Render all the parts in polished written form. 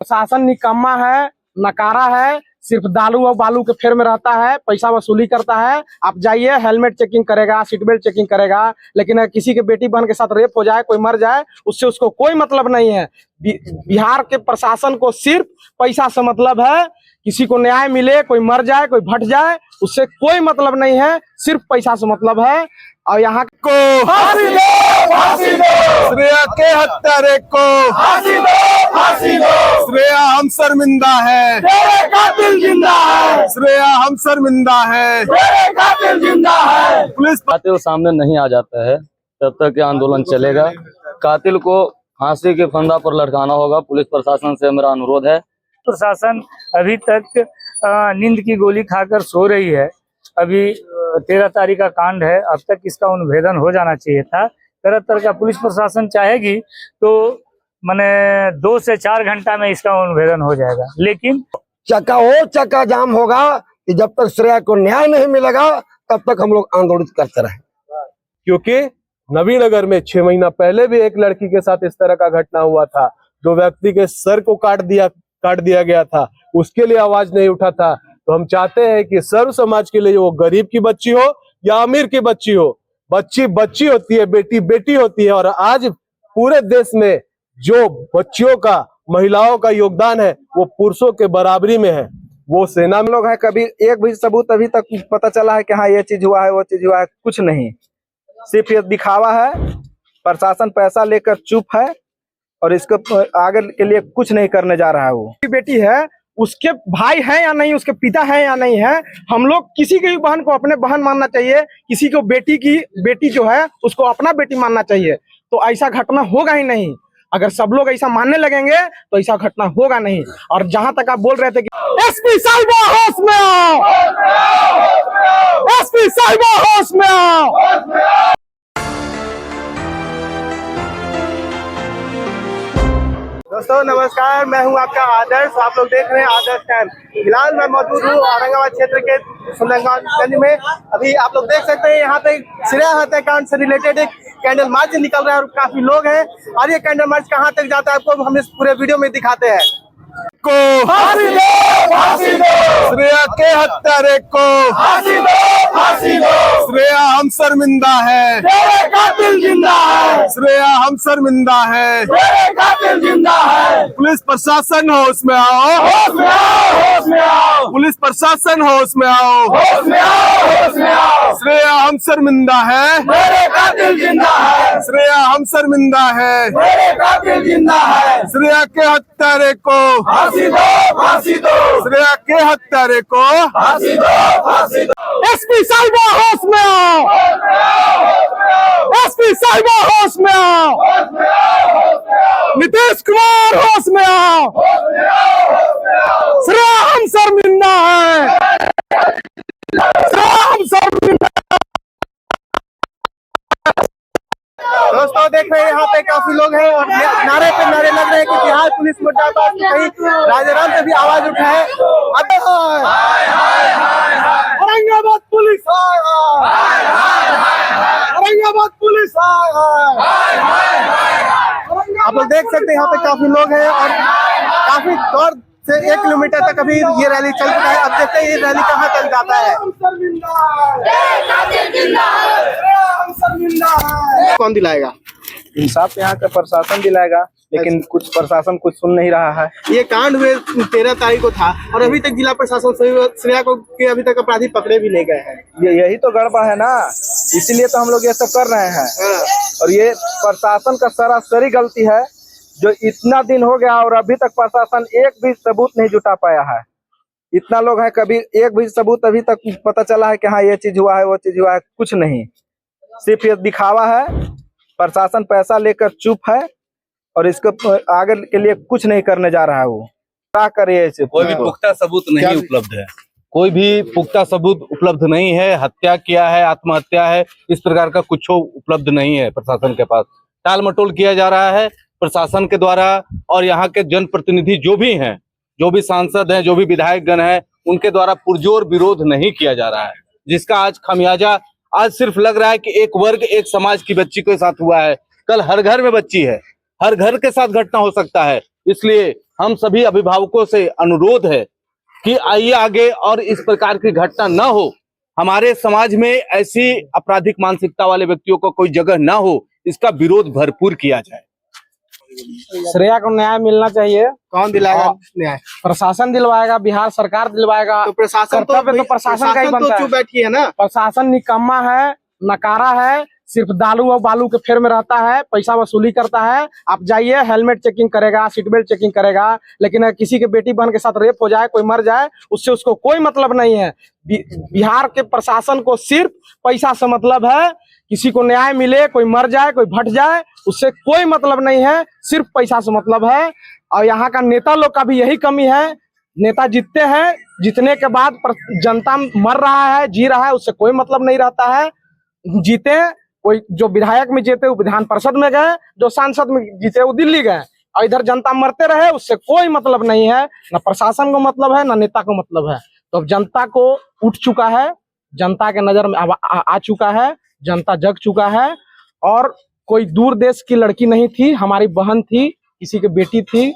प्रशासन निकम्मा है, नकारा है, सिर्फ दारू और बालू के फेर में रहता है, पैसा वसूली करता है। आप जाइए, हेलमेट चेकिंग करेगा, सीट बेल्ट चेकिंग करेगा, लेकिन अगर किसी के बेटी बहन के साथ रेप हो जाए, कोई मर जाए, उससे उसको कोई मतलब नहीं है। बिहार के प्रशासन को सिर्फ पैसा से मतलब है। किसी को न्याय मिले, कोई मर जाए, कोई भट जाए, उससे कोई मतलब नहीं है, सिर्फ पैसा से मतलब है। और यहाँ को फांसी दो, फांसी दो। श्रेया के हत्यारे को फांसी दो, फांसी दो। श्रेया हम शर्मिंदा है, तेरे कातिल जिंदा है। श्रेया हम शर्मिंदा है, तेरे कातिल जिंदा है। पुलिस कातिल सामने नहीं आ जाता है तब तक ये आंदोलन चलेगा। कातिल को फांसी के फंदा पर लटकाना होगा। पुलिस प्रशासन से मेरा अनुरोध है। प्रशासन अभी तक नींद की गोली खाकर सो रही है। अभी 13 तारीख का कांड है, अब तक इसका उन्भेदन हो जाना चाहिए था। तरह तरह का पुलिस प्रशासन चाहेगी तो माने 2 से 4 घंटा में इसका उन्भेदन हो जाएगा, लेकिन चक्का जाम होगा कि जब तक श्रेया को न्याय नहीं मिलेगा तब तक हम लोग आंदोलन करते रहे। क्योंकि नवीनगर में 6 महीना पहले भी एक लड़की के साथ इस तरह का घटना हुआ था। 2 व्यक्ति के सर को काट दिया गया था, उसके लिए आवाज नहीं उठा था। तो हम चाहते हैं कि सर्व समाज के लिए, वो गरीब की बच्ची हो या अमीर की बच्ची हो, बच्ची बच्ची होती है, बेटी बेटी होती है। और आज पूरे देश में जो बच्चियों का, महिलाओं का योगदान है वो पुरुषों के बराबरी में है। वो सेना में लोग है, कभी एक भी सबूत अभी तक पता चला है कि हाँ ये चीज हुआ है, वो चीज हुआ है? कुछ नहीं, सिर्फ ये दिखावा है। प्रशासन पैसा लेकर चुप है और इसको आगे के लिए कुछ नहीं करने जा रहा है। वो बेटी है, उसके भाई है या नहीं, उसके पिता है या नहीं है, हम लोग किसी की भी बहन को अपने बहन मानना चाहिए, किसी को बेटी जो है उसको अपना बेटी मानना चाहिए। तो ऐसा घटना होगा ही नहीं। अगर सब लोग ऐसा मानने लगेंगे तो ऐसा घटना होगा नहीं। और जहां तक आप बोल रहे थे कि एसपी साहिबा होश में आओ, एसपी साहिबा होश में आओ। दोस्तों नमस्कार, मैं हूं आपका आदर्श। आप लोग देख रहे हैं आदर्श टाइम। फिलहाल मैं मौजूद हूं औरंगाबाद क्षेत्र के सुंदरगंज में। अभी आप लोग देख सकते हैं यहाँ पे श्रेया हत्याकांड से रिलेटेड एक कैंडल मार्च निकल रहा है और काफी लोग हैं। और ये कैंडल मार्च कहाँ तक जाता है आपको हम इस पूरे वीडियो में दिखाते हैं। को फांसी दो, फांसी दो। श्रेया के हत्यारे को फांसी दो, फांसी दो। श्रेया हम शर्मिंदा है, तेरे कातिल जिंदा है। श्रेया हम शर्मिंदा है, तेरे कातिल जिंदा है। पुलिस प्रशासन होश में आओ, होश में आओ, होश में आओ। पुलिस प्रशासन होश में आओ, होश में आओ, होश में आओ। श्रेया हम शर्मिंदा है, तेरे कातिल जिंदा है। श्रेया हम शर्मिंदा है, तेरे कातिल जिंदा है। श्रेया के हत्यारे को फांसी दो, फांसी दो। श्रेया के हत्यारे को फांसी दो, फांसी दो। एसपी साहिबा होश में आओ, एसपी साहिबा होश में आओ, नीतीश कुमार होश में आओ। श्रेया हम शर्मिंदा है, श्रेया हम शर्मिंदा। दोस्तों देख रहे हैं यहाँ पे काफी लोग हैं और नारे पे नारे लग रहे हैं कि बिहार पुलिस मुर्दाबाद। कहीं राजाराम से भी आवाज उठा है। Aurangabad police, Aurangabad police. आप लोग देख सकते हैं यहाँ पे काफी लोग हैं और काफी दूर से 1 किलोमीटर तक अभी ये रैली चल चुका है। अब देखते हैं ये रैली कहाँ तक जाता है। कौन दिलाएगा इंसाफ? यहाँ का प्रशासन दिलाएगा, लेकिन कुछ प्रशासन कुछ सुन नहीं रहा है। ये कांड हुए 13 तारीख को था और अभी तक जिला प्रशासन श्रेया को अभी तक अपराधी पकड़े भी नहीं गए हैं। यही तो गड़बड़ है ना, इसीलिए तो हम लोग ये सब कर रहे हैं। और ये प्रशासन का सरासरी गलती है जो इतना दिन हो गया और अभी तक प्रशासन एक भी सबूत नहीं जुटा पाया है। इतना लोग है, कभी एक भी सबूत अभी तक पता चला है कि हाँ ये चीज हुआ है, वो चीज हुआ है? कुछ नहीं, सिर्फ ये दिखावा है। प्रशासन पैसा लेकर चुप है और इसको आगे के लिए कुछ नहीं करने जा रहा है। वो क्या करे? कोई भी पुख्ता सबूत नहीं उपलब्ध है, कोई भी पुख्ता सबूत उपलब्ध नहीं है। हत्या किया है, आत्महत्या है, इस प्रकार का कुछ उपलब्ध नहीं है प्रशासन के पास। टाल मटोल किया जा रहा है प्रशासन के द्वारा। और यहाँ के जनप्रतिनिधि जो भी हैं, जो भी सांसद हैं, जो भी विधायक गण हैं, उनके द्वारा पुरजोर विरोध नहीं किया जा रहा है, जिसका आज खमियाजा आज सिर्फ लग रहा है कि एक वर्ग, एक समाज की बच्ची के साथ हुआ है। कल हर घर में बच्ची है, हर घर के साथ घटना हो सकता है। इसलिए हम सभी अभिभावकों से अनुरोध है कि आइए आगे और इस प्रकार की घटना न हो। हमारे समाज में ऐसी आपराधिक मानसिकता वाले व्यक्तियों को कोई जगह न हो, इसका विरोध भरपूर किया जाए। श्रेया को न्याय मिलना चाहिए। कौन दिलाएगा हाँ। न्याय? प्रशासन दिलवाएगा, बिहार सरकार दिलवाएगा। तो प्रशासन कर्तव्य तो प्रशासन का ही बनता चुप है। बैठी है ना। प्रशासन निकम्मा है, नकारा है, सिर्फ दारू और बालू के फेर में रहता है, पैसा वसूली करता है। आप जाइए, हेलमेट चेकिंग करेगा, सीट बेल्ट चेकिंग करेगा, लेकिन किसी के बेटी बहन के साथ रेप हो जाए, कोई मर जाए, उससे उसको कोई मतलब नहीं है। बिहार के प्रशासन को सिर्फ पैसा से मतलब है। किसी को न्याय मिले, कोई मर जाए, कोई भट जाए, उससे कोई मतलब नहीं है, सिर्फ पैसा से मतलब है। और यहाँ का नेता लोग का भी यही कमी है। नेता जीतते हैं, जीतने के बाद जनता मर रहा है, जी रहा है, उससे कोई मतलब नहीं रहता है। जीते, कोई जो विधायक में जीते वो विधान परिषद में गए, जो सांसद में जीते वो दिल्ली गए, और इधर जनता मरते रहे, उससे कोई मतलब नहीं है। न प्रशासन को मतलब है, न नेता को मतलब है। तो अब जनता को उठ चुका है, जनता के नजर में आ चुका है, जनता जग चुका है। और कोई दूर देश की लड़की नहीं थी, हमारी बहन थी, किसी की बेटी थी,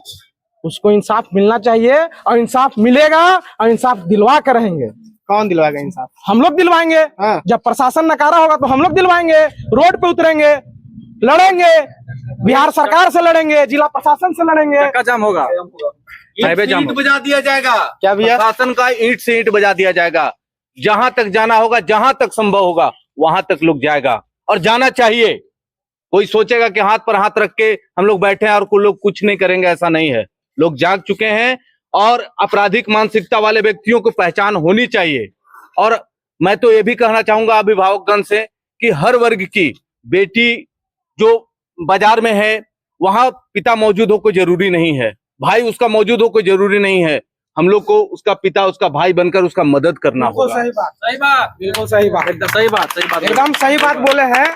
उसको इंसाफ मिलना चाहिए, और इंसाफ मिलेगा, और इंसाफ दिलवा कर रहेंगे। कौन दिलवाएगा इंसाफ? हम लोग दिलवाएंगे। हाँ। जब प्रशासन नकारा होगा तो हम लोग दिलवाएंगे, रोड पे उतरेंगे, लड़ेंगे, बिहार सरकार से लड़ेंगे, जिला प्रशासन से लड़ेंगे। चक्का जाम होगा, हाईवे जाम ईंट बजा दिया जाएगा। क्या भैया? प्रशासन का ईंट से ईंट बजा दिया जाएगा। जहां तक जाना होगा, जहां तक संभव होगा, वहां तक लोग जाएगा, और जाना चाहिए। कोई सोचेगा कि हाथ पर हाथ रख के हम लोग बैठे हैं और कोई लोग कुछ नहीं करेंगे, ऐसा नहीं है। लोग जाग चुके हैं, और आपराधिक मानसिकता वाले व्यक्तियों को पहचान होनी चाहिए। और मैं तो ये भी कहना चाहूंगा अभिभावकगण से कि हर वर्ग की बेटी जो बाजार में है, वहां पिता मौजूद हो कोई जरूरी नहीं है, भाई उसका मौजूद हो कोई जरूरी नहीं है। हम लोग को उसका पिता, उसका भाई बनकर उसका मदद करना होगा। सही बात, बिल्कुल सही बात, एकदम सही बात एकदम सही बात बोले हैं।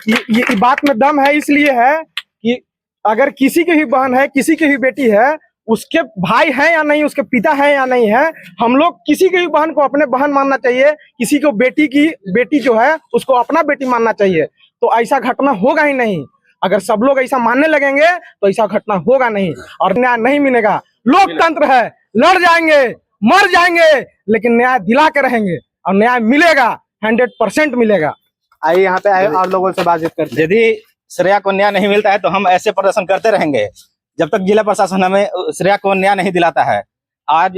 ये बात में दम है, इसलिए है कि अगर किसी की भी बहन है, किसी की भी बेटी है, उसके भाई है या नहीं, उसके पिता है या नहीं है, हम लोग किसी की भी बहन को अपने बहन मानना चाहिए, किसी को बेटी जो है उसको अपना बेटी मानना चाहिए। तो ऐसा घटना होगा ही नहीं। अगर सब लोग ऐसा मानने लगेंगे तो ऐसा घटना होगा नहीं, और न्याय नहीं मिलेगा। लोकतंत्र है, लड़ जाएंगे, मर जाएंगे, लेकिन न्याय दिला के रहेंगे, और न्याय मिलेगा, 100% मिलेगा। आइए यहाँ पे आए और लोगों से बातचीत करते हैं। यदि श्रेया को न्याय नहीं मिलता है तो हम ऐसे प्रदर्शन करते रहेंगे जब तक जिला प्रशासन हमें श्रेया को न्याय नहीं दिलाता है। आज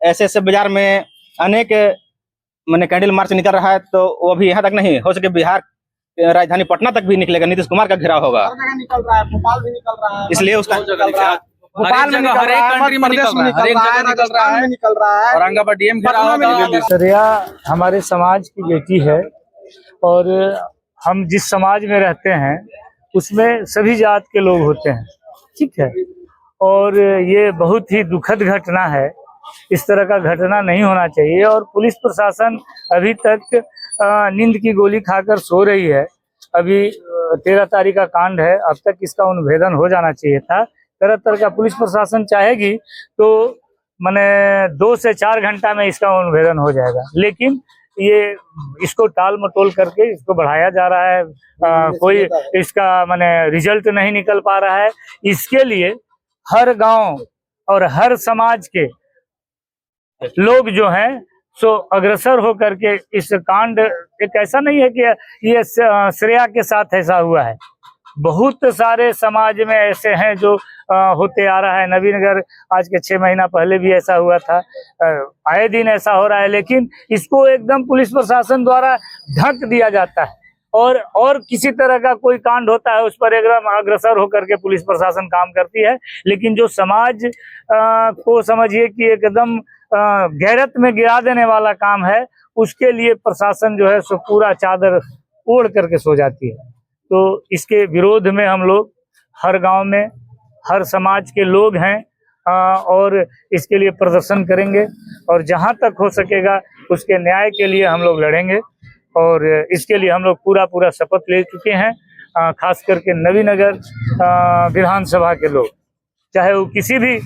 ऐसे बाजार में अनेक मैंने कैंडल मार्च निकल रहा है, तो वो भी यहाँ तक नहीं, हो सके बिहार राजधानी पटना तक भी निकलेगा, नीतीश कुमार का घेराव होगा। हर जगह निकल रहा है, भोपाल भी निकल रहा है, इसलिए उसका भोपाल में निकल रहा है, मध्य प्रदेश में निकल रहा है, राजस्थान में निकल रहा है, औरंगाबाद डीएम पटना में निकल रहा है। श्रेया हमारे समाज की बेटी है, और हम जिस समाज में रहते हैं उसमें सभी जात के लोग होते हैं, ठीक है। और ये बहुत ही दुखद घटना है, इस तरह का घटना नहीं होना चाहिए। और पुलिस प्रशासन अभी तक नींद की गोली खाकर सो रही है। अभी 13 तारीख का कांड है, अब तक इसका उन्भेदन हो जाना चाहिए था। तरह तरह का पुलिस प्रशासन चाहेगी तो माने 2 से 4 घंटा में इसका उन्भेदन हो जाएगा, लेकिन ये इसको टाल मटोल करके इसको बढ़ाया जा रहा है। कोई इसका माने रिजल्ट नहीं निकल पा रहा है। इसके लिए हर गांव और हर समाज के लोग जो हैं सो अग्रसर हो करके इस कांड, एक ऐसा नहीं है कि ये श्रेया के साथ ऐसा हुआ है, बहुत सारे समाज में ऐसे हैं जो होते आ रहा है। नवीनगर आज के 6 महीना पहले भी ऐसा हुआ था, आए दिन ऐसा हो रहा है, लेकिन इसको एकदम पुलिस प्रशासन द्वारा ढक दिया जाता है। और किसी तरह का कोई कांड होता है उस पर एकदम अग्रसर होकर के पुलिस प्रशासन काम करती है। लेकिन जो समाज को समझिए कि एकदम गैरत में गिरा देने वाला काम है, उसके लिए प्रशासन जो है सो पूरा चादर ओढ़ करके सो जाती है। तो इसके विरोध में हम लोग हर गांव में हर समाज के लोग हैं, और इसके लिए प्रदर्शन करेंगे, और जहां तक हो सकेगा उसके न्याय के लिए हम लोग लड़ेंगे। और इसके लिए हम लोग पूरा शपथ ले चुके हैं, खास करके नवीनगर विधानसभा के लोग, चाहे वो किसी भी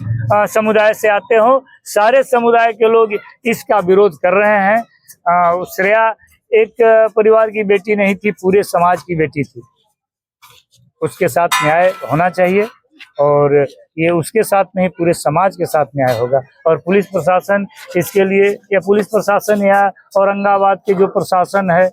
समुदाय से आते हो, सारे समुदाय के लोग इसका विरोध कर रहे हैं। श्रेया एक परिवार की बेटी नहीं थी, पूरे समाज की बेटी थी। उसके साथ न्याय होना चाहिए, और ये उसके साथ नहीं पूरे समाज के साथ न्याय होगा। और पुलिस प्रशासन इसके लिए, या पुलिस प्रशासन या औरंगाबाद के जो प्रशासन है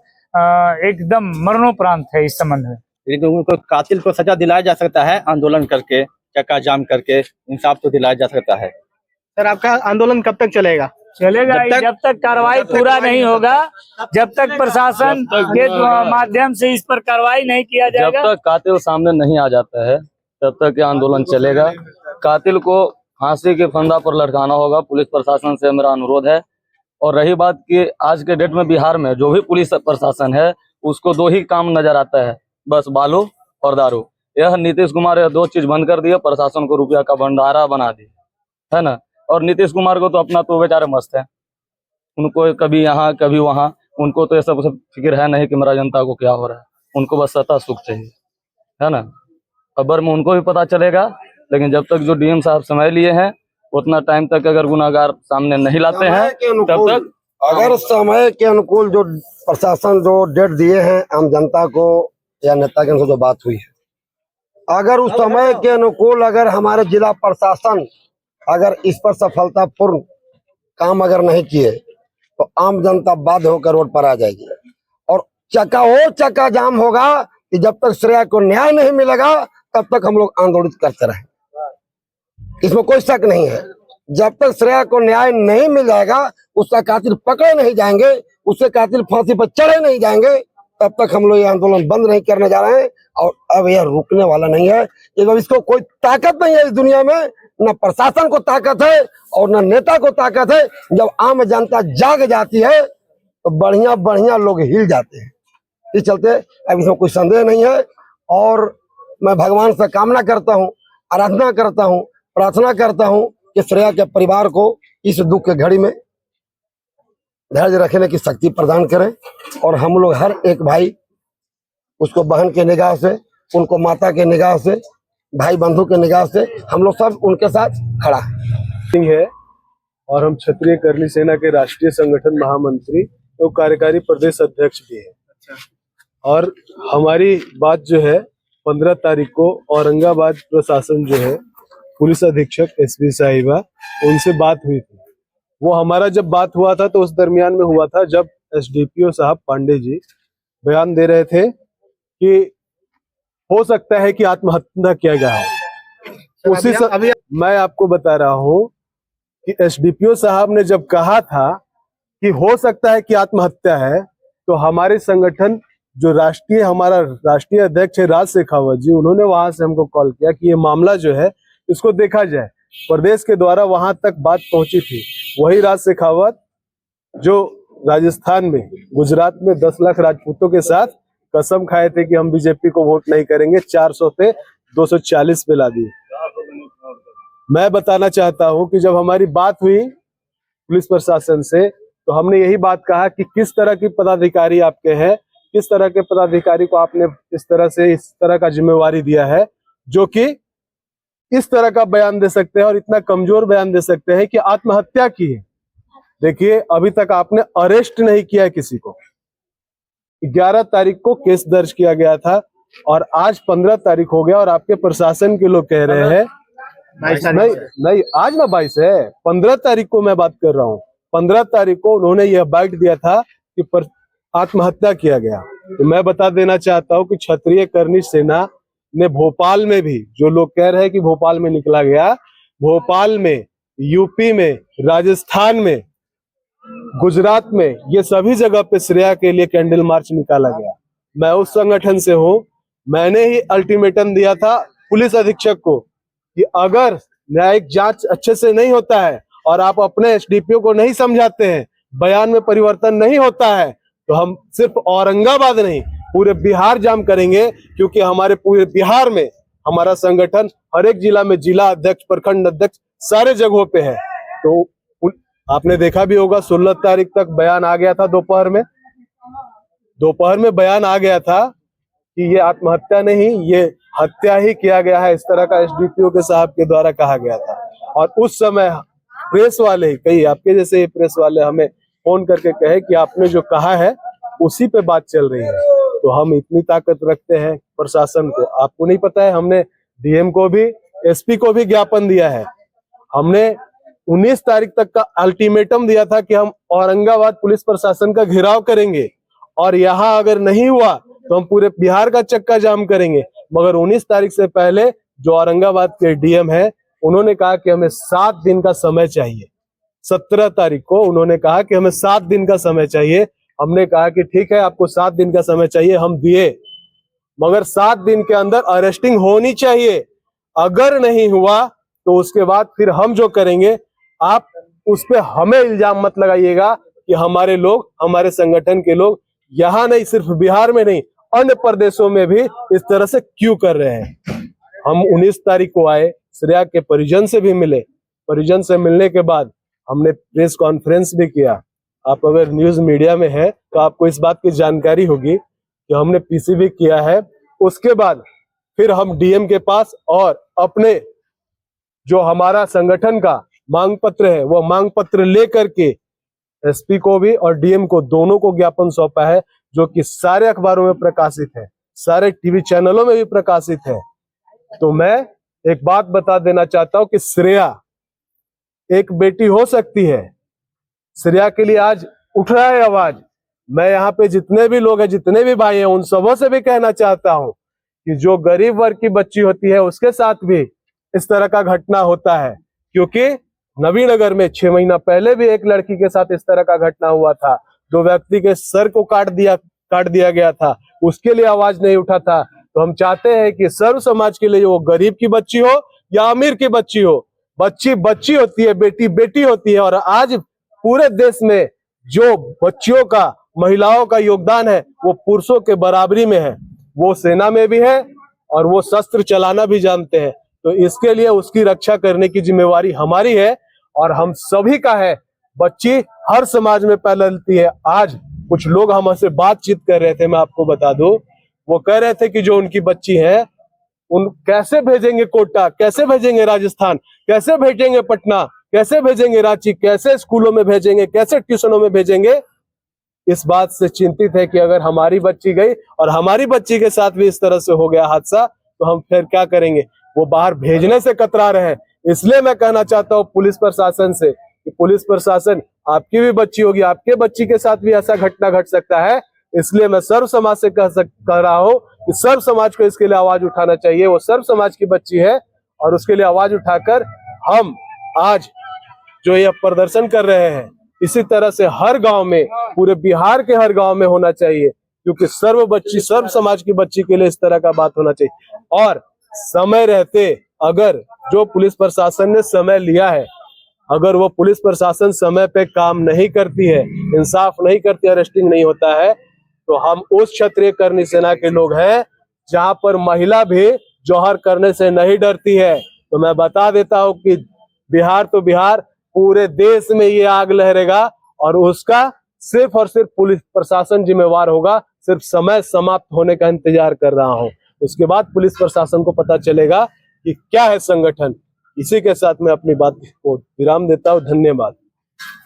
एकदम मरणोपरांत है इस संबंध में। लेकिन उनको कातिल को सजा दिलाया जा सकता है, आंदोलन करके, चक्का जाम करके इंसाफ तो दिलाया जा सकता है। सर आपका आंदोलन कब तक चलेगा? जब तक कार्रवाई पूरा नहीं होगा, जब तक प्रशासन के माध्यम से इस पर कार्रवाई नहीं किया जाएगा, जब तक कातिल सामने नहीं आ जाता है तब तक ये आंदोलन चलेगा। कातिल को फांसी के फंदा पर लटकाना होगा, पुलिस प्रशासन से मेरा अनुरोध है। और रही बात कि आज के डेट में बिहार में जो भी पुलिस प्रशासन है उसको दो ही काम नजर आता है, बस बालू और दारू। यह नीतीश कुमार यह दो चीज बंद कर दिया, प्रशासन को रुपया का भंडारा बना दिया है ना। और नीतीश कुमार को तो अपना तो बेचारे मस्त है, उनको कभी यहाँ कभी वहाँ, उनको तो ये सब फिक्र है नहीं कि मेरा जनता को क्या हो रहा है। उनको बस सत्ता सुख चाहिए, है ना। खबर में उनको भी पता चलेगा, लेकिन जब तक जो डीएम साहब समय लिए हैं उतना टाइम तक अगर गुनाहगार सामने नहीं लाते हैं तब तक, अगर समय के अनुकूल जो प्रशासन जो डेट दिए हैं आम जनता को या नेता के उनसे जो बात हुई है, अगर उस समय के अनुकूल अगर हमारे जिला प्रशासन अगर इस पर सफलतापूर्ण काम अगर नहीं किए तो आम जनता बाध्य होकर रोड पर आ जाएगी और चक्का जाम होगा कि जब तक श्रेया को न्याय नहीं मिलेगा तब तक हम लोग आंदोलित करते रहें। इसमें कोई शक नहीं है। जब तक श्रेया को न्याय नहीं मिल जाएगा, उसका कातिल पकड़े नहीं जाएंगे, उससे कातिल फांसी पर चढ़े नहीं जाएंगे, तब तक हम लोग ये आंदोलन बंद नहीं करने जा रहे हैं। और अब यह रुकने वाला नहीं है। इसको कोई ताकत नहीं है इस दुनिया में, न प्रशासन को ताकत है और न नेता को ताकत है। जब आम जनता जाग जाती है तो बढ़िया बढ़िया लोग हिल जाते हैं। इस चलते अब इसमें कोई संदेह नहीं है। और मैं भगवान से कामना करता हूँ, आराधना करता हूँ, प्रार्थना करता हूँ कि श्रेया के परिवार को इस दुख के घड़ी में धैर्य रखने की शक्ति प्रदान करें। और हम लोग हर एक भाई उसको बहन के निगाह से, उनको माता के निगाह से, भाई बंधु के निगाह से हम लोग सब उनके साथ खड़ा है। और हम क्षत्रिय करनी सेना के राष्ट्रीय संगठन महामंत्री तो कार्यकारी प्रदेश अध्यक्ष भी है। और हमारी बात जो है 15 तारीख को औरंगाबाद प्रशासन जो है, पुलिस अधीक्षक एसपी साहिबा, उनसे बात हुई थी। वो हमारा जब बात हुआ था तो उस दरमियान में हुआ था जब एसडीपीओ साहब पांडे जी बयान दे रहे थे कि हो सकता है कि आत्महत्या किया गया हो। उसी अभी मैं आपको बता रहा हूं कि एसडीपीओ साहब ने जब कहा था कि हो सकता है कि आत्महत्या है, तो हमारे संगठन जो हमारा राष्ट्रीय अध्यक्ष है राज शेखावत जी, उन्होंने वहां से हमको कॉल किया कि ये मामला जो है इसको देखा जाए। प्रदेश के द्वारा वहां तक बात पहुंची थी। वही राज शेखावत जो राजस्थान में, गुजरात में 10 लाख राजपूतों के साथ कसम खाए थे कि हम बीजेपी को वोट नहीं करेंगे, 400 पे 240 पे ला दिए। मैं बताना चाहता हूं कि जब हमारी बात हुई पुलिस प्रशासन से तो हमने यही बात कहा कि किस तरह की पदाधिकारी आपके हैं, किस तरह के पदाधिकारी को आपने इस तरह का जिम्मेवारी दिया है जो कि इस तरह का बयान दे सकते हैं और इतना कमजोर बयान दे सकते हैं कि आत्महत्या की है। देखिए, अभी तक आपने अरेस्ट नहीं किया है किसी को। 11 तारीख को केस दर्ज किया गया था और आज 15 तारीख हो गया और आपके प्रशासन के लोग कह रहे हैं नहीं आज ना 22 है, 15 तारीख को मैं बात कर रहा हूँ। 15 तारीख को उन्होंने यह बाइट दिया था कि आत्महत्या किया गया। तो मैं बता देना चाहता हूँ कि क्षत्रिय करनी सेना ने भोपाल में भी, जो लोग कह रहे हैं कि भोपाल में निकला गया, भोपाल में, यूपी में, राजस्थान में, गुजरात में, ये सभी जगह पे श्रेया के लिए कैंडल मार्च निकाला गया। मैं उस संगठन से हूँ। मैंने ही अल्टीमेटम दिया था पुलिस अधीक्षक को कि अगर न्यायिक जांच अच्छे से नहीं होता है और आप अपने एसडीपीओ को नहीं समझाते हैं, बयान में परिवर्तन नहीं होता है, तो हम सिर्फ औरंगाबाद नहीं पूरे बिहार जाम करेंगे। क्योंकि हमारे पूरे बिहार में हमारा संगठन हर एक जिला में जिला अध्यक्ष, प्रखंड अध्यक्ष सारे जगहों पे है। तो आपने देखा भी होगा 16 तारीख तक बयान आ गया था, दोपहर में बयान आ गया था कि ये आत्महत्या नहीं, ये हत्या ही किया गया है, इस तरह का एसडीपीओ के साहब के द्वारा कहा गया था। और उस समय प्रेस वाले, कई आपके जैसे प्रेस वाले हमें फोन करके कहे कि आपने जो कहा है उसी पे बात चल रही है। तो हम इतनी ताकत रखते हैं प्रशासन को, आपको नहीं पता है। हमने डीएम को भी एसपी को भी ज्ञापन दिया है। हमने 19 तारीख तक का अल्टीमेटम दिया था कि हम औरंगाबाद पुलिस प्रशासन का घेराव करेंगे और यहाँ अगर नहीं हुआ तो हम पूरे बिहार का चक्का जाम करेंगे। मगर 19 तारीख से पहले जो औरंगाबाद के डीएम है उन्होंने कहा कि हमें 7 दिन का समय चाहिए। 17 तारीख को उन्होंने कहा कि हमें 7 दिन का समय चाहिए। हमने कहा कि ठीक है, आपको 7 दिन का समय चाहिए, हम दिए, मगर 7 दिन के अंदर अरेस्टिंग होनी चाहिए। अगर नहीं हुआ तो उसके बाद फिर हम जो करेंगे, आप उस पे हमें इल्जाम मत लगाइएगा कि हमारे लोग, हमारे संगठन के लोग यहाँ नहीं, सिर्फ बिहार में नहीं, अन्य प्रदेशों में भी इस तरह से क्यों कर रहे हैं। हम 19 तारीख को आए, श्रेया के परिजन से भी मिले। परिजन से मिलने के बाद हमने प्रेस कॉन्फ्रेंस भी किया। आप अगर न्यूज मीडिया में है तो आपको इस बात की जानकारी होगी कि हमने पीसी भी किया है। उसके बाद फिर हम डीएम के पास और अपने जो हमारा संगठन का मांग पत्र है वो मांग पत्र लेकर के एसपी को भी और डीएम को, दोनों को ज्ञापन सौंपा है, जो कि सारे अखबारों में प्रकाशित है, सारे टीवी चैनलों में भी प्रकाशित है। तो मैं एक बात बता देना चाहता हूं कि श्रेया एक बेटी हो सकती है। श्रेया के लिए आज उठ रहा है आवाज। मैं यहाँ पे जितने भी लोग हैं, जितने भी भाई हैं, उन सबों से भी कहना चाहता हूं कि जो गरीब वर्ग की बच्ची होती है उसके साथ भी इस तरह का घटना होता है। क्योंकि नवीनगर में 6 महीना पहले भी एक लड़की के साथ इस तरह का घटना हुआ था। 2 व्यक्ति के सर को काट दिया गया था, उसके लिए आवाज नहीं उठा था। तो हम चाहते हैं कि सर्व समाज के लिए, वो गरीब की बच्ची हो या अमीर की बच्ची हो, बच्ची बच्ची होती है, बेटी बेटी होती है। और आज पूरे देश में जो बच्चियों का, महिलाओं का योगदान है वो पुरुषों के बराबरी में है। वो सेना में भी है और वो शस्त्र चलाना भी जानते हैं। तो इसके लिए उसकी रक्षा करने की जिम्मेवारी हमारी है और हम सभी का है। बच्ची हर समाज में पलती है। आज कुछ लोग हमसे बातचीत कर रहे थे, मैं आपको बता दूं, वो कह रहे थे कि जो उनकी बच्ची है उन कैसे भेजेंगे कोटा, कैसे भेजेंगे राजस्थान, कैसे भेजेंगे पटना, कैसे भेजेंगे रांची, कैसे स्कूलों में भेजेंगे, कैसे ट्यूशनों में भेजेंगे। इस बात से चिंतित है कि अगर हमारी बच्ची गई और हमारी बच्ची के साथ भी इस तरह से हो गया हादसा तो हम फिर क्या करेंगे। वो बाहर भेजने से कतरा रहे हैं। इसलिए मैं कहना चाहता हूँ पुलिस प्रशासन से कि पुलिस प्रशासन, आपकी भी बच्ची होगी, आपके बच्ची के साथ भी ऐसा घटना घट सकता है। इसलिए मैं सर्व समाज से कह रहा हूँ कि सर्व समाज को इसके लिए आवाज उठाना चाहिए। वो सर्व समाज की बच्ची है और उसके लिए आवाज उठाकर हम आज जो ये प्रदर्शन कर रहे हैं, इसी तरह से हर गांव में, पूरे बिहार के हर गांव में होना चाहिए। क्योंकि सर्व समाज की बच्ची के लिए इस तरह का बात होना चाहिए। और समय रहते अगर जो पुलिस प्रशासन ने समय लिया है, अगर वो पुलिस प्रशासन समय पे काम नहीं करती है, इंसाफ नहीं करती, अरेस्टिंग नहीं होता है, तो हम उस क्षत्रिय कर्णी सेना के लोग हैं जहां पर महिला भी जौहर करने से नहीं डरती है। तो मैं बता देता हूं कि बिहार तो बिहार, पूरे देश में ये आग लहरेगा और उसका सिर्फ और सिर्फ पुलिस प्रशासन जिम्मेवार होगा। सिर्फ समय समाप्त होने का इंतजार कर रहा हूं, उसके बाद पुलिस प्रशासन को पता चलेगा कि क्या है संगठन। इसी के साथ मैं अपनी बात को विराम देता हूं। धन्यवाद।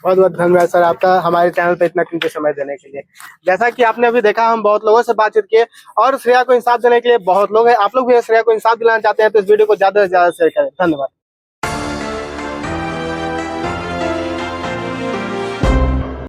बहुत बहुत धन्यवाद सर आपका हमारे चैनल पे इतना कीमती समय देने के लिए। जैसा कि आपने अभी देखा, हम बहुत लोगों से बातचीत किए और श्रेया को इंसाफ देने के लिए बहुत लोग हैं। आप लोग भी श्रेया को इंसाफ दिलाना चाहते हैं तो इस वीडियो को ज्यादा से ज्यादा शेयर करें। धन्यवाद।